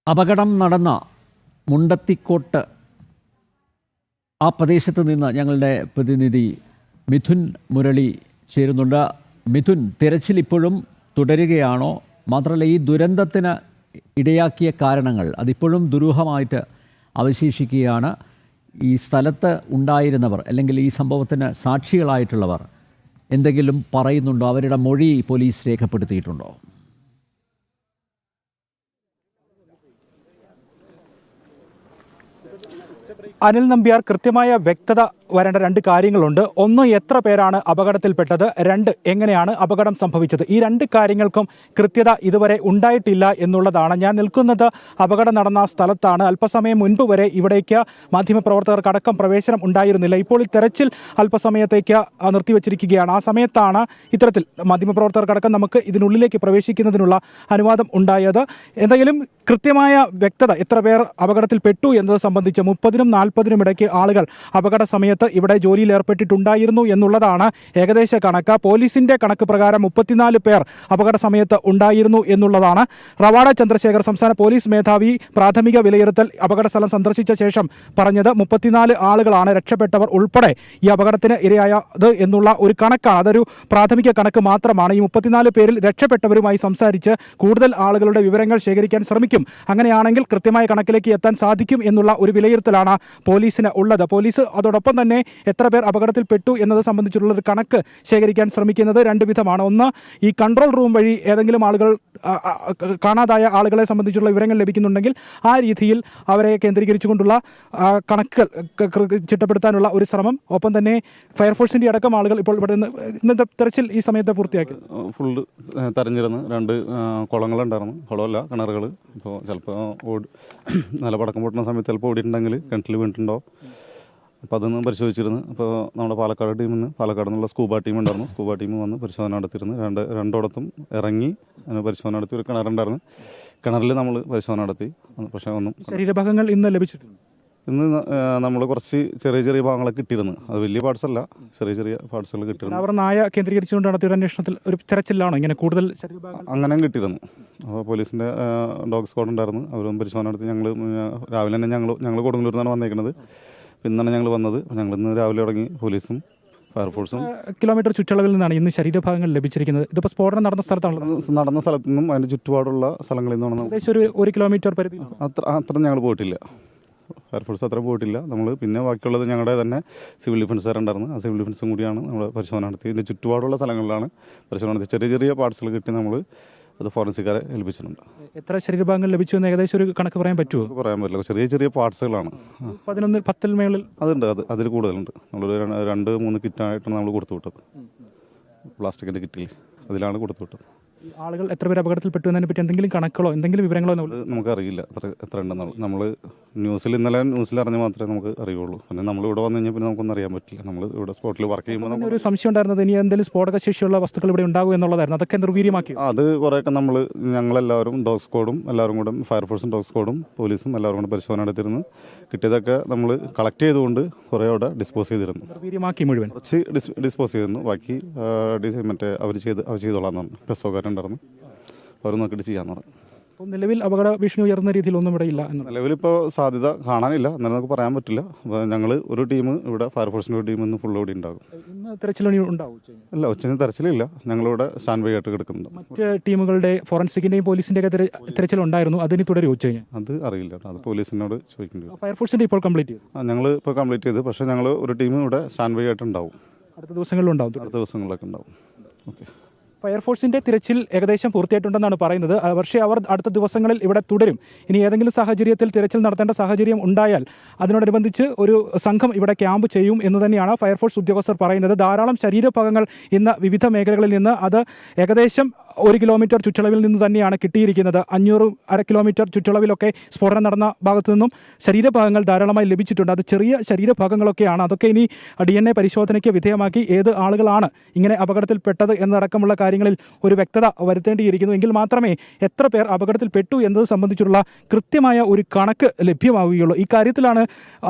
അപകടം നടന്ന മുണ്ടത്തിക്കോട്ട് ആ പ്രദേശത്ത് നിന്ന് ഞങ്ങളുടെ പ്രതിനിധി മിഥുൻ മുരളി ചേരുന്നുണ്ട്. മിഥുൻ, തിരച്ചിൽ ഇപ്പോഴും തുടരുകയാണോ? മാത്രമല്ല, ഈ ദുരന്തത്തിന് ഇടയാക്കിയ കാരണങ്ങൾ അതിപ്പോഴും ദുരൂഹമായിട്ട് അവശേഷിക്കുകയാണ്. ഈ സ്ഥലത്ത് ഉണ്ടായിരുന്നവർ അല്ലെങ്കിൽ ഈ സംഭവത്തിന് സാക്ഷികളായിട്ടുള്ളവർ എന്തെങ്കിലും പറയുന്നുണ്ടോ? അവരുടെ മൊഴി പോലീസ് രേഖപ്പെടുത്തിയിട്ടുണ്ടോ? അനിൽ നമ്പ്യാർ, കൃത്യമായ വ്യക്തത വരേണ്ട രണ്ട് കാര്യങ്ങളുണ്ട്. ഒന്ന്, എത്ര പേരാണ് അപകടത്തിൽപ്പെട്ടത്? രണ്ട്, എങ്ങനെയാണ് അപകടം സംഭവിച്ചത്? ഈ രണ്ട് കാര്യങ്ങൾക്കും കൃത്യത ഇതുവരെ ഉണ്ടായിട്ടില്ല എന്നുള്ളതാണ്. ഞാൻ നിൽക്കുന്നത് അപകടം നടന്ന സ്ഥലത്താണ്. അല്പസമയം മുൻപ് വരെ ഇവിടേക്ക് മാധ്യമപ്രവർത്തകർക്കടക്കം പ്രവേശനം ഉണ്ടായിരുന്നില്ല. ഇപ്പോൾ ഈ തെരച്ചിൽ അല്പസമയത്തേക്ക് നിർത്തിവച്ചിരിക്കുകയാണ്. ആ സമയത്താണ് ഇത്തരത്തിൽ മാധ്യമപ്രവർത്തകർക്കടക്കം നമുക്ക് ഇതിനുള്ളിലേക്ക് പ്രവേശിക്കുന്നതിനുള്ള അനുവാദം ഉണ്ടായത്. എന്തായാലും കൃത്യമായ വ്യക്തത, എത്ര പേർ അപകടത്തിൽപ്പെട്ടു എന്നത് സംബന്ധിച്ച് 30-നും 40-നും ഇടയ്ക്ക് ആളുകൾ അപകട സമയത്ത് ഇവിടെ ജോലിയിൽ ഏർപ്പെട്ടിട്ടുണ്ടായിരുന്നു എന്നുള്ളതാണ് ഏകദേശ കണക്ക്. പോലീസിന്റെ കണക്ക് പ്രകാരം 34 പേർ അപകട സമയത്ത് ഉണ്ടായിരുന്നു എന്നുള്ളതാണ്. റവാഡ ചന്ദ്രശേഖർ, സംസ്ഥാന പോലീസ് മേധാവി, പ്രാഥമിക വിലയിരുത്തൽ അപകട സ്ഥലം സന്ദർശിച്ച ശേഷം പറഞ്ഞത് 34 ആളുകളാണ് രക്ഷപ്പെട്ടവർ ഉൾപ്പെടെ ഈ അപകടത്തിന് ഇരയായത് എന്നുള്ള ഒരു കണക്കാണ്. അതൊരു പ്രാഥമിക കണക്ക് മാത്രമാണ്. ഈ 34 പേരിൽ രക്ഷപ്പെട്ടവരുമായി സംസാരിച്ച് കൂടുതൽ ആളുകളുടെ വിവരങ്ങൾ ശേഖരിക്കാൻ ശ്രമിക്കും. അങ്ങനെയാണെങ്കിൽ കൃത്യമായ കണക്കിലേക്ക് എത്താൻ സാധിക്കും എന്നുള്ള ഒരു വിലയിരുത്തലാണ് പോലീസിന് ഉള്ളത്. പോലീസ് അതോടൊപ്പം തന്നെ എത്ര പേർ അപകടത്തിൽപ്പെട്ടു എന്നത് സംബന്ധിച്ചുള്ള ഒരു കണക്ക് ശേഖരിക്കാൻ ശ്രമിക്കുന്നത് രണ്ട് വിധമാണ്. ഒന്ന്, ഈ കൺട്രോൾ റൂം വഴി ഏതെങ്കിലും ആളുകൾ കാണാതായ ആളുകളെ സംബന്ധിച്ചുള്ള വിവരങ്ങൾ ലഭിക്കുന്നുണ്ടെങ്കിൽ ആ രീതിയിൽ അവരെ കേന്ദ്രീകരിച്ചുകൊണ്ടുള്ള കണക്കുകൾ ചിട്ടപ്പെടുത്താനുള്ള ഒരു ശ്രമം. ഒപ്പം തന്നെ ഫയർഫോഴ്സിന്റെ അടക്കം ആളുകൾ ഇപ്പോൾ ഇവിടെ നിന്ന് ഇന്നത്തെ തെരച്ചിൽ ഈ സമയത്ത് പൂർത്തിയാക്കി. ഫുള്ള് തെരഞ്ഞിരുന്ന് 2 കുളങ്ങളുണ്ടായിരുന്നു. കുളമല്ല, കിണറുകൾ. ഇപ്പോൾ ചിലപ്പോൾ നല്ല പടക്കം പൊട്ടുന്ന സമയത്ത് ചിലപ്പോൾ ഓടിയിട്ടുണ്ടെങ്കിൽ കിണറ്റിൽ വീണിട്ടുണ്ടോ, അപ്പോൾ അതൊന്ന് പരിശോധിച്ചിരുന്നു. അപ്പോൾ നമ്മുടെ പാലക്കാട് ടീമിൽ നിന്ന്, പാലക്കാട് നിന്നുള്ള സ്കൂബ ടീം ഉണ്ടായിരുന്നു. സ്കൂബ ടീം വന്ന് പരിശോധന നടത്തിയിരുന്നു. രണ്ടിടത്തും ഇറങ്ങി പരിശോധന നടത്തി. ഒരു കിണറുണ്ടായിരുന്നു, കിണറിൽ നമ്മൾ പരിശോധന നടത്തി. പക്ഷേ ഒന്നും ശരീരഭാഗങ്ങൾ ഇന്ന് ലഭിച്ചിട്ടുണ്ട്. ഇന്ന് നമ്മൾ കുറച്ച് ചെറിയ ചെറിയ ഭാഗങ്ങളൊക്കെ കിട്ടിയിരുന്നു. അത് വലിയ പാർട്സ് അല്ല, ചെറിയ ചെറിയ പാർട്സുകൾ കിട്ടിയിരുന്നു. അവർ നായ കേന്ദ്രീകരിച്ചുകൊണ്ട് നടത്തിയ ഒരു അന്വേഷണത്തിൽ ഒരു തെരച്ചിലാണോ ഇങ്ങനെ കൂടുതൽ അങ്ങനെയും കിട്ടിയിരുന്നു. അപ്പോൾ പോലീസിൻ്റെ ഡോഗ് സ്ക്വാഡ് ഉണ്ടായിരുന്നു. അവരും പരിശോധന നടത്തി. രാവിലെ തന്നെ ഞങ്ങൾ കൊടുങ്ങല്ലൂരിൽ നിന്നാണ് വന്നേക്കുന്നത്. ഇന്നാണ് ഞങ്ങൾ വന്നത്. ഞങ്ങൾ ഇന്ന് രാവിലെ തുടങ്ങി പോലീസും ഫയർഫോഴ്സും. കിലോമീറ്റർ ചുറ്റളവിൽ നിന്നാണ് ഇന്ന് ശരീരഭാഗങ്ങൾ ലഭിച്ചിരിക്കുന്നത്. ഇതിപ്പോൾ സ്ഫോടനം നടന്ന സ്ഥലത്താണല്ലോ. നടന്ന സ്ഥലത്തു നിന്നും അതിൻ്റെ ചുറ്റുപാടുള്ള സ്ഥലങ്ങളിൽ നിന്നാണ്. ഏകദേശം ഒരു കിലോമീറ്റർ പരിധി. അത്ര ഞങ്ങൾ പോയിട്ടില്ല. ഫയർഫോഴ്സ് അത്ര പോയിട്ടില്ല. നമ്മൾ പിന്നെ ബാക്കിയുള്ളത് ഞങ്ങളുടെ തന്നെ സിവിൽ ഡിഫൻസുകാരുണ്ടായിരുന്നു. ആ സിവിൽ ഡിഫൻസും കൂടിയാണ് നമ്മൾ പരിശോധന നടത്തി. ഇതിൻ്റെ ചുറ്റുപാടുള്ള സ്ഥലങ്ങളിലാണ് പരിശോധന നടത്തി. ചെറിയ ചെറിയ പാർട്സുകൾ കിട്ടി നമ്മൾ അത് ഫോറൻസിക്കാരെ ഏൽപ്പിച്ചിട്ടുണ്ട്. എത്ര ശരീരഭാഗങ്ങൾ ലഭിച്ചു എന്ന് ഏകദേശം ഒരു കണക്ക് പറയാൻ പറ്റുമോ? പറയാൻ പറ്റില്ല. ചെറിയ ചെറിയ പാർട്സുകളാണ്. 11-10 മേളിൽ അതുണ്ട്. അതിൽ കൂടുതലുണ്ട്. നമ്മളൊരു 2-3 കിറ്റായിട്ടാണ് നമ്മൾ കൊടുത്തു വിട്ടത്. പ്ലാസ്റ്റിക്കിൻ്റെ കിറ്റിൽ അതിലാണ് കൊടുത്തു വിട്ടത്. ആളുകൾ എത്ര പേര് അപകടത്തിൽപ്പെട്ടു എന്നതിനെ പറ്റി എന്തെങ്കിലും കണക്കുകളോ എന്തെങ്കിലും വിവരങ്ങളോ നമുക്കറിയില്ല. എത്ര ഉണ്ടെന്നുള്ളത് നമ്മൾ ഇന്നലെ ന്യൂസിൽ അറിഞ്ഞ് മാത്രമേ നമുക്ക് അറിയുള്ളൂ. പിന്നെ നമ്മൾ ഇവിടെ വന്നു കഴിഞ്ഞാൽ പിന്നെ നമുക്കൊന്നും അറിയാൻ പറ്റില്ല. നമ്മൾ ഇവിടെ സ്പോട്ടിൽ വർക്ക് ചെയ്യുമ്പോൾ ഒരു സംശയം ഉണ്ടായിരുന്നത് ഇനി എന്തെങ്കിലും സ്ഫോടക ശേഷിയുള്ള വസ്തുക്കൾ ഇവിടെ ഉണ്ടാകും എന്നുള്ളതായിരുന്നു. അതൊക്കെ നിർവീര്യമാക്കി. അത് കുറേയൊക്കെ ഞങ്ങളെല്ലാവരും ഡോഗ് സ്ക്വാഡും എല്ലാവരും കൂടെ, ഫയർഫോഴ്സും ഡോഗ് സ്ക്വാഡും പോലീസും എല്ലാവരും കൂടെ പരിശോധന നടത്തിയിരുന്നു. കിട്ടിയതൊക്കെ നമ്മൾ കളക്ട് ചെയ്തുകൊണ്ട് കുറേ അവിടെ ഡിസ്പോസ് ചെയ്തിരുന്നു. നിർവീര്യമാക്കി മുഴുവൻ കുറച്ച് ഡിസ്പോസ് ചെയ്തിരുന്നു. ബാക്കി മറ്റേ അവർ ചെയ്തോളാം പറഞ്ഞു. ഉണ്ടായിരുന്നു. അവർ നോക്കിയിട്ട് ചെയ്യാന്ന് പറഞ്ഞു. നിലവിൽ അപകട ഭീഷണി ഉയർന്ന രീതിയിലൊന്നും ഇവിടെ ഇല്ല. നിലവിലിപ്പോൾ സാധ്യത കാണാനില്ല. എന്നാലും നമുക്ക് പറയാൻ പറ്റില്ല. ഞങ്ങൾ ഒരു ടീം ഇവിടെ ഫയർഫോഴ്സിൻ്റെ ഒരു ടീം ഇന്ന് ഫുൾ ഓടി ഉണ്ടാകും. ഇന്ന് തെരച്ചിൽ ഉണ്ടാവും? അല്ല, ഉച്ചന് തെരച്ചിലില്ല. ഞങ്ങളിവിടെ സ്റ്റാൻഡ് ബൈ ആയിട്ട് കിടക്കുന്നുണ്ട്. മറ്റ് ടീമുകളുടെ ഫോറൻസിക്കിന്റെയും പോലീസിന്റെ ഒക്കെ തെരച്ചിൽ ഉണ്ടായിരുന്നു. അതിന് തുടരും ഉച്ച കഴിഞ്ഞാൽ? അത് അറിയില്ല. അത് പോലീസിനോട് ചോദിക്കേണ്ടി വരും. ഫയർഫോഴ്സിന്റെ ഇപ്പോൾ കംപ്ലീറ്റ് ചെയ്തു? ഞങ്ങൾ ഇപ്പോൾ കംപ്ലീറ്റ് ചെയ്തു. പക്ഷേ ഞങ്ങൾ ഒരു ടീം ഇവിടെ സ്റ്റാൻഡ് ബൈ ആയിട്ട് ഉണ്ടാവും. അടുത്ത ദിവസങ്ങളിലുണ്ടാവും? അടുത്ത ദിവസങ്ങളിലൊക്കെ ഉണ്ടാവും. ഓക്കെ. ഫയർഫോഴ്സിന്റെ തിരച്ചിൽ ഏകദേശം പൂർത്തിയായിട്ടുണ്ടെന്നാണ് പറയുന്നത്. പക്ഷേ അവർ അടുത്ത ദിവസങ്ങളിൽ ഇവിടെ തുടരും. ഇനി ഏതെങ്കിലും സാഹചര്യത്തിൽ തിരച്ചിൽ നടത്തേണ്ട സാഹചര്യം ഉണ്ടായാൽ അതിനോടനുബന്ധിച്ച് ഒരു സംഘം ഇവിടെ ക്യാമ്പ് ചെയ്യും എന്ന് തന്നെയാണ് ഫയർഫോഴ്സ് ഉദ്യോഗസ്ഥർ പറയുന്നത്. ധാരാളം ശരീരഭാഗങ്ങൾ ഇന്ന് വിവിധ മേഖലകളിൽ നിന്ന്, അത് ഏകദേശം 1 കിലോമീറ്റർ ചുറ്റളവിൽ നിന്ന് തന്നെയാണ് കിട്ടിയിരിക്കുന്നത്. 500 അര കിലോമീറ്റർ ചുറ്റളവിലൊക്കെ സ്ഫോടനം നടന്ന ഭാഗത്തു നിന്നും ശരീരഭാഗങ്ങൾ ധാരാളമായി ലഭിച്ചിട്ടുണ്ട്. അത് ചെറിയ ശരീരഭാഗങ്ങളൊക്കെയാണ്. അതൊക്കെ ഇനി DNA പരിശോധനയ്ക്ക് വിധേയമാക്കി ഏത് ആളുകളാണ് ഇങ്ങനെ അപകടത്തിൽപ്പെട്ടത് എന്നടക്കമുള്ള കാര്യങ്ങളിൽ ഒരു വ്യക്തത വരുത്തേണ്ടിയിരിക്കുന്നു. എങ്കിൽ മാത്രമേ എത്ര പേർ അപകടത്തിൽപ്പെട്ടു എന്നത് സംബന്ധിച്ചുള്ള കൃത്യമായ ഒരു കണക്ക് ലഭ്യമാവുകയുള്ളൂ. ഈ കാര്യത്തിലാണ്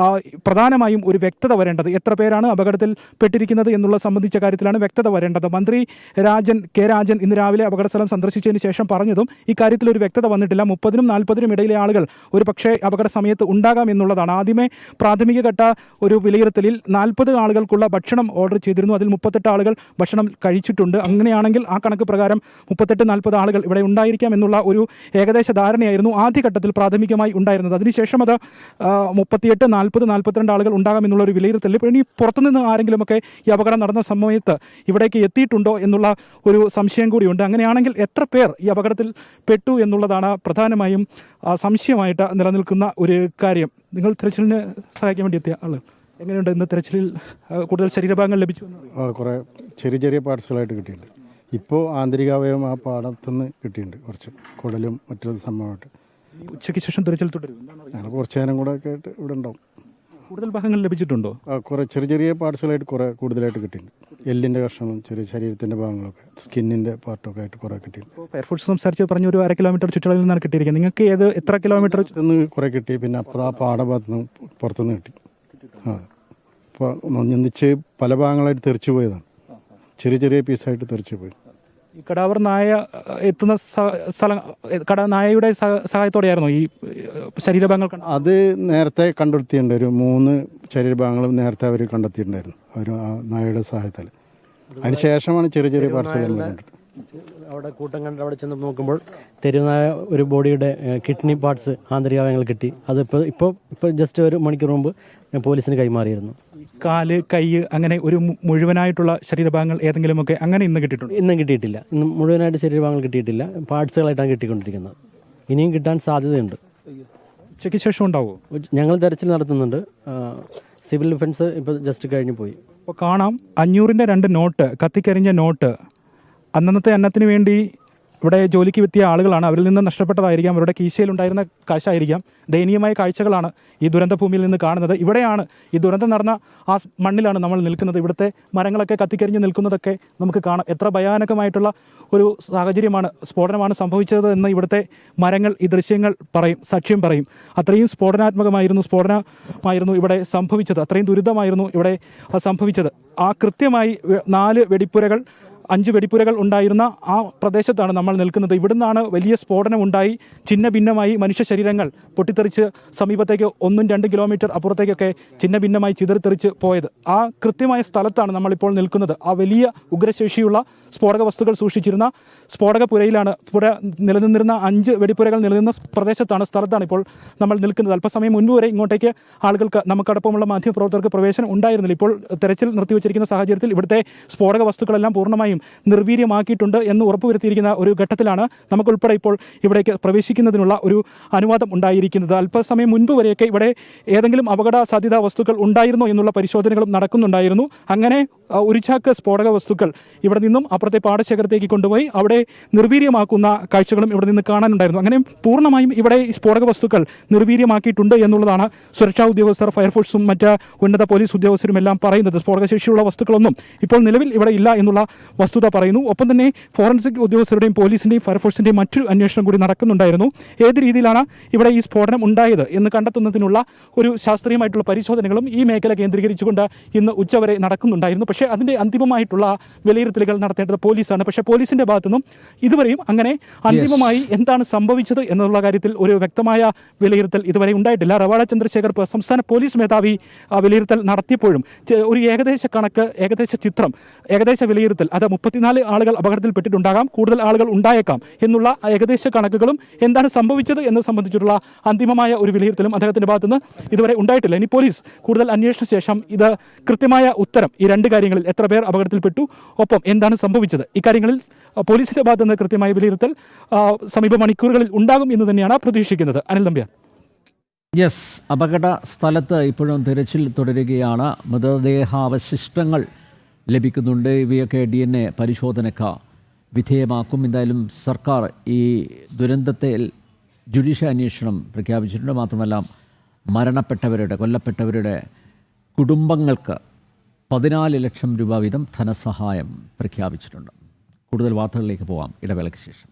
പ്രധാനമായും ഒരു വ്യക്തത വരേണ്ടത്. എത്ര പേരാണ് അപകടത്തിൽ പെട്ടിരിക്കുന്നത് എന്നുള്ള സംബന്ധിച്ച കാര്യത്തിലാണ് വ്യക്തത വരേണ്ടത്. മന്ത്രി കെ രാജൻ ഇന്ന് രാവിലെ അപകടസ്ഥലം സന്ദർശിച്ചതിന് ശേഷം പറഞ്ഞതും ഇക്കാര്യത്തിൽ ഒരു വ്യക്തത വന്നിട്ടില്ല. 30-നും 40-നും ഇടയിലെ ആളുകൾ ഒരു പക്ഷേ അപകട സമയത്ത് ഉണ്ടാകാം എന്നുള്ളതാണ്. ആദ്യമേ പ്രാഥമിക ഘട്ട ഒരു വിലയിരുത്തലിൽ 40 ആളുകൾക്കുള്ള ഭക്ഷണം ഓർഡർ ചെയ്തിരുന്നു. അതിൽ 38 ആളുകൾ ഭക്ഷണം കഴിച്ചിട്ടുണ്ട്. അങ്ങനെയാണെങ്കിൽ ആ കണക്ക് പ്രകാരം 38-40 ആളുകൾ ഇവിടെ ഉണ്ടായിരിക്കാം എന്നുള്ള ഒരു ഏകദേശ ധാരണയായിരുന്നു ആദ്യഘട്ടത്തിൽ പ്രാഥമികമായി ഉണ്ടായിരുന്നത്. അതിനുശേഷം അത് 38, 40, 42 ആളുകൾ ഉണ്ടാകാം എന്നുള്ള ഒരു വിലയിരുത്തൽ. ഇനി പുറത്തുനിന്ന് ആരെങ്കിലുമൊക്കെ ഈ അപകടം നടന്ന സമയത്ത് ഇവിടേക്ക് എത്തിയിട്ടുണ്ടോ എന്നുള്ള ഒരു സംശയം കൂടിയുണ്ട്. അങ്ങനെയാണെങ്കിൽ എത്ര പേർ ഈ അപകടത്തിൽ പെട്ടു എന്നുള്ളതാണ് പ്രധാനമായും സംശയമായിട്ട് നിലനിൽക്കുന്ന ഒരു കാര്യം. നിങ്ങൾ തിരച്ചിലിന് സഹായിക്കാൻ വേണ്ടി എത്തിയ ആൾ എങ്ങനെയുണ്ട്? ഇന്ന് തിരച്ചിലിൽ കൂടുതൽ ശരീരഭാഗങ്ങൾ ലഭിച്ചു? കുറേ ചെറിയ ചെറിയ പാർട്സുകളായിട്ട് കിട്ടിയിട്ടുണ്ട്. ഇപ്പോൾ ആന്തരികാവയവം ആ പാടത്തുനിന്ന് കിട്ടിയിട്ടുണ്ട്, കുറച്ച് കുടലും മറ്റൊരു സംഭവമായിട്ട്. ഉച്ചയ്ക്ക് ശേഷം തിരച്ചിൽ തുടരും? ഞങ്ങൾ കുറച്ച് നേരം കൂടെ ഒക്കെ ആയിട്ട് ഇവിടെ ഉണ്ടാവും. കൂടുതൽ ഭാഗങ്ങൾ ലഭിച്ചിട്ടുണ്ടോ? കുറേ ചെറിയ ചെറിയ പാർട്സുകളായിട്ട് കുറേ കൂടുതലായിട്ട് കിട്ടിയിട്ടുണ്ട്. എല്ലിൻ്റെ കഷ്ണവും ചെറിയ ശരീരത്തിൻ്റെ ഭാഗങ്ങളൊക്കെ സ്കിന്നിൻ്റെ പാർട്ടൊക്കെ ആയിട്ട് കുറേ കിട്ടിയിട്ടുണ്ട്. ഫയർഫോഴ്സ് സംസാരിച്ച് പറഞ്ഞ ഒരു 1/2 കിലോമീറ്റർ ചുറ്റളവിൽ നിന്നാണ് കിട്ടിയിരിക്കുന്നത്. നിങ്ങൾക്ക് എത്ര കിലോമീറ്റർ നിന്ന് കുറേ കിട്ടി, പിന്നെ അപ്പുറം ആ പാടഭാഗത്ത് നിന്ന് പുറത്തുനിന്ന് കിട്ടി. അപ്പോൾ ഒന്നിച്ച് പല ഭാഗങ്ങളായിട്ട് തെറിച്ചു പോയതാണ്, ചെറിയ ചെറിയ പീസായിട്ട് തെറിച്ചു പോയി. ഈ കടാവർ നായ എത്തുന്ന സ്ഥലം നായയുടെ സഹായത്തോടെയായിരുന്നു ഈ ശരീരഭാഗങ്ങൾ? അത് നേരത്തെ കണ്ടെത്തിയിട്ടുണ്ട്. ഒരു 3 ശരീരഭാഗങ്ങളും നേരത്തെ അവർ കണ്ടെത്തിയിട്ടുണ്ടായിരുന്നു, ഒരു നായയുടെ സഹായത്താൽ. അതിന് ശേഷമാണ് ചെറിയ ചെറിയ പാർട്സുകൾ കണ്ടിട്ട് അവിടെ കൂട്ടം കണ്ട് അവിടെ ചെന്ന് നോക്കുമ്പോൾ തെരുനായ ഒരു ബോഡിയുടെ കിഡ്നി പാർട്സ് ആന്തരികാവയങ്ങൾ കിട്ടി. അത് ഇപ്പോൾ ജസ്റ്റ് ഒരു മണിക്കൂർ മുമ്പ് പോലീസിന് കൈമാറിയിരുന്നു. കാല്, കൈ, അങ്ങനെ ഒരു മുഴുവനായിട്ടുള്ള ശരീരഭാഗങ്ങൾ ഏതെങ്കിലുമൊക്കെ അങ്ങനെ ഇന്ന് കിട്ടിയിട്ടുണ്ട്? ഇന്നും കിട്ടിയിട്ടില്ല. ഇന്ന് മുഴുവനായിട്ട് ശരീരഭാഗങ്ങൾ കിട്ടിയിട്ടില്ല, പാർട്സുകളായിട്ടാണ് കിട്ടിക്കൊണ്ടിരിക്കുന്നത്. ഇനിയും കിട്ടാൻ സാധ്യതയുണ്ട്. ഉച്ചയ്ക്ക് ശേഷം ഉണ്ടാവുമോ? ഞങ്ങൾ തെരച്ചിൽ നടത്തുന്നുണ്ട്. സിവിൽ ഡിഫൻസ് ഇപ്പോൾ ജസ്റ്റ് കഴിഞ്ഞ് പോയി. അപ്പോൾ കാണാം 500-ന്റെ 2 നോട്ട്, കത്തിക്കരിഞ്ഞ നോട്ട്. അന്നത്തെ അന്നത്തിന് വേണ്ടി ഇവിടെ ജോലിക്ക് എത്തിയ ആളുകളാണ്. അവരിൽ നിന്ന് നഷ്ടപ്പെട്ടതായിരിക്കാം, അവരുടെ കീശയിലുണ്ടായിരുന്ന കാശായിരിക്കാം. ദയനീയമായ കാഴ്ചകളാണ് ഈ ദുരന്ത ഭൂമിയിൽ നിന്ന് കാണുന്നത്. ഇവിടെയാണ് ഈ ദുരന്തം നടന്ന ആ മണ്ണിലാണ് നമ്മൾ നിൽക്കുന്നത്. ഇവിടുത്തെ മരങ്ങളൊക്കെ കത്തിക്കരിഞ്ഞ് നിൽക്കുന്നതൊക്കെ നമുക്ക് കാണാം. എത്ര ഭയാനകമായിട്ടുള്ള ഒരു സാഹചര്യമാണ്, സ്ഫോടനമാണ് സംഭവിച്ചത് എന്ന് ഇവിടുത്തെ മരങ്ങൾ ഈ ദൃശ്യങ്ങൾ പറയും, സാക്ഷ്യം പറയും. അത്രയും സ്ഫോടനമായിരുന്നു ഇവിടെ സംഭവിച്ചത്. അത്രയും ദുരിതമായിരുന്നു ഇവിടെ സംഭവിച്ചത്. ആ കൃത്യമായി 4 വെടിപ്പുരകൾ 5 വെടിപ്പുരകൾ ഉണ്ടായിരുന്ന ആ പ്രദേശത്താണ് നമ്മൾ നിൽക്കുന്നത്. ഇവിടുന്നാണ് വലിയ സ്ഫോടനം ഉണ്ടായി ഛിന്ന ഭിന്നമായി മനുഷ്യ ശരീരങ്ങൾ പൊട്ടിത്തെറിച്ച് സമീപത്തേക്ക് 1-2 കിലോമീറ്റർ അപ്പുറത്തേക്കൊക്കെ ഛിന്ന ഭിന്നമായി ചിതറിത്തെറിച്ച് പോയത്. ആ കൃത്യമായ സ്ഥലത്താണ് നമ്മളിപ്പോൾ നിൽക്കുന്നത്. ആ വലിയ ഉഗ്രശേഷിയുള്ള സ്ഫോടക വസ്തുക്കൾ സൂക്ഷിച്ചിരുന്ന സ്ഫോടക പുരയിലാണ്. നിലനിന്നിരുന്ന 5 വെടിപ്പുരകൾ നിലനിന്ന പ്രദേശത്താണ്, സ്ഥലത്താണ് ഇപ്പോൾ നമ്മൾ നിൽക്കുന്നത്. അല്പസമയം മുൻപ് വരെ ഇങ്ങോട്ടേക്ക് ആളുകൾക്ക്, നമുക്കടപ്പമുള്ള മാധ്യമപ്രവർത്തകർക്ക് പ്രവേശനം ഉണ്ടായിരുന്നില്ല. ഇപ്പോൾ തെരച്ചിൽ നിർത്തിവെച്ചിരിക്കുന്ന സാഹചര്യത്തിൽ ഇവിടുത്തെ സ്ഫോടക വസ്തുക്കളെല്ലാം പൂർണ്ണമായും നിർവീര്യമാക്കിയിട്ടുണ്ട് എന്ന് ഉറപ്പുവരുത്തിയിരിക്കുന്ന ഒരു ഘട്ടത്തിലാണ് നമുക്കുൾപ്പെടെ ഇപ്പോൾ ഇവിടേക്ക് പ്രവേശിക്കുന്നതിനുള്ള ഒരു അനുവാദം ഉണ്ടായിരിക്കുന്നത്. അല്പസമയം മുൻപ് വരെയൊക്കെ ഇവിടെ ഏതെങ്കിലും അപകട സാധ്യതാ വസ്തുക്കൾ ഉണ്ടായിരുന്നോ എന്നുള്ള പരിശോധനകളും നടക്കുന്നുണ്ടായിരുന്നു. അങ്ങനെ ഒരു ചാക്ക് സ്ഫോടക വസ്തുക്കൾ ഇവിടെ നിന്നും അപ്പുറത്തെ പാടശേഖരത്തേക്ക് കൊണ്ടുപോയി അവിടെ നിർവീര്യമാക്കുന്ന കാഴ്ചകളും ഇവിടെ നിന്ന് കാണാനുണ്ടായിരുന്നു. അങ്ങനെ പൂർണ്ണമായും ഇവിടെ സ്ഫോടക വസ്തുക്കൾ നിർവീര്യമാക്കിയിട്ടുണ്ട് എന്നുള്ളതാണ് സുരക്ഷാ ഉദ്യോഗസ്ഥർ, ഫയർഫോഴ്സും മറ്റ് ഉന്നത പോലീസ് ഉദ്യോഗസ്ഥരും എല്ലാം പറയുന്നത്. സ്ഫോടകശേഷിയുള്ള വസ്തുക്കളൊന്നും ഇപ്പോൾ നിലവിൽ ഇവിടെ ഇല്ല എന്നുള്ള വസ്തുത പറയുന്നു. ഒപ്പം തന്നെ ഫോറൻസിക് ഉദ്യോഗസ്ഥരുടെയും പോലീസിൻ്റെയും ഫയർഫോഴ്സിൻ്റെയും മറ്റൊരു അന്വേഷണം കൂടി നടക്കുന്നുണ്ടായിരുന്നു. ഏത് രീതിയിലാണ് ഇവിടെ ഈ സ്ഫോടനം ഉണ്ടായത് എന്ന് കണ്ടെത്തുന്നതിനുള്ള ഒരു ശാസ്ത്രീയമായിട്ടുള്ള പരിശോധനകളും ഈ മേഖല കേന്ദ്രീകരിച്ചുകൊണ്ട് ഇന്ന് ഉച്ചവരെ നടക്കുന്നുണ്ടായിരുന്നു. പക്ഷേ അതിൻ്റെ അന്തിമമായിട്ടുള്ള വിലയിരുത്തലുകൾ നടത്തേണ്ടത് പോലീസാണ്. പക്ഷേ പോലീസിൻ്റെ ഭാഗത്തുനിന്നും ഇതുവരെയും അങ്ങനെ അന്തിമമായി എന്താണ് സംഭവിച്ചത് എന്നുള്ള കാര്യത്തിൽ ഒരു വ്യക്തമായ വിലയിരുത്തൽ ഇതുവരെ ഉണ്ടായിട്ടില്ല. റവാഡ ചന്ദ്രശേഖർ സംസ്ഥാന പോലീസ് മേധാവി വിലയിരുത്തൽ നടത്തിയപ്പോഴും ഒരു ഏകദേശ കണക്ക്, ഏകദേശ ചിത്രം, ഏകദേശ വിലയിരുത്തൽ, അത് 34 ആളുകൾ അപകടത്തിൽപ്പെട്ടിട്ടുണ്ടാകാം, കൂടുതൽ ആളുകൾ ഉണ്ടായേക്കാം എന്നുള്ള ഏകദേശ കണക്കുകളും എന്താണ് സംഭവിച്ചത് എന്ന് സംബന്ധിച്ചിട്ടുള്ള അന്തിമമായ ഒരു വിലയിരുത്തലും അദ്ദേഹത്തിൻ്റെ ഭാഗത്തുനിന്ന് ഇതുവരെ ഉണ്ടായിട്ടില്ല. ഇനി പോലീസ് കൂടുതൽ അന്വേഷണ ശേഷം ഇത് കൃത്യമായ ഉത്തരം, ഈ 2 കാര്യങ്ങളിൽ എത്ര പേർ അപകടത്തിൽപ്പെട്ടു, ഒപ്പം എന്താണ് സംഭവിച്ചത്, ഇക്കാര്യങ്ങളിൽ പോലീസിന്റെ ഭാഗത്ത് നിന്ന് കൃത്യമായ വിലയിരുത്തൽ സമീപ മണിക്കൂറുകളിൽ ഉണ്ടാകും എന്ന് തന്നെയാണ് പ്രതീക്ഷിക്കുന്നത്. അനിൽ നമ്പ്യാർ. യെസ്, അപകട സ്ഥലത്ത് ഇപ്പോഴും തിരച്ചിൽ തുടരുകയാണ്. മൃതദേഹാവശിഷ്ടങ്ങൾ ലഭിക്കുന്നുണ്ട്. ഇവയൊക്കെ DNA പരിശോധനയ്ക്ക് വിധേയമാക്കും. എന്തായാലും സർക്കാർ ഈ ദുരന്തത്തിൽ ജുഡീഷ്യൽ അന്വേഷണം പ്രഖ്യാപിച്ചിട്ടുണ്ട്. മാത്രമല്ല കൊല്ലപ്പെട്ടവരുടെ കുടുംബങ്ങൾക്ക് 14 ലക്ഷം രൂപ വീതം ധനസഹായം പ്രഖ്യാപിച്ചിട്ടുണ്ട്. കൂടുതൽ വാർത്തകളിലേക്ക് പോകാം ഇടവേളയ്ക്ക് ശേഷം.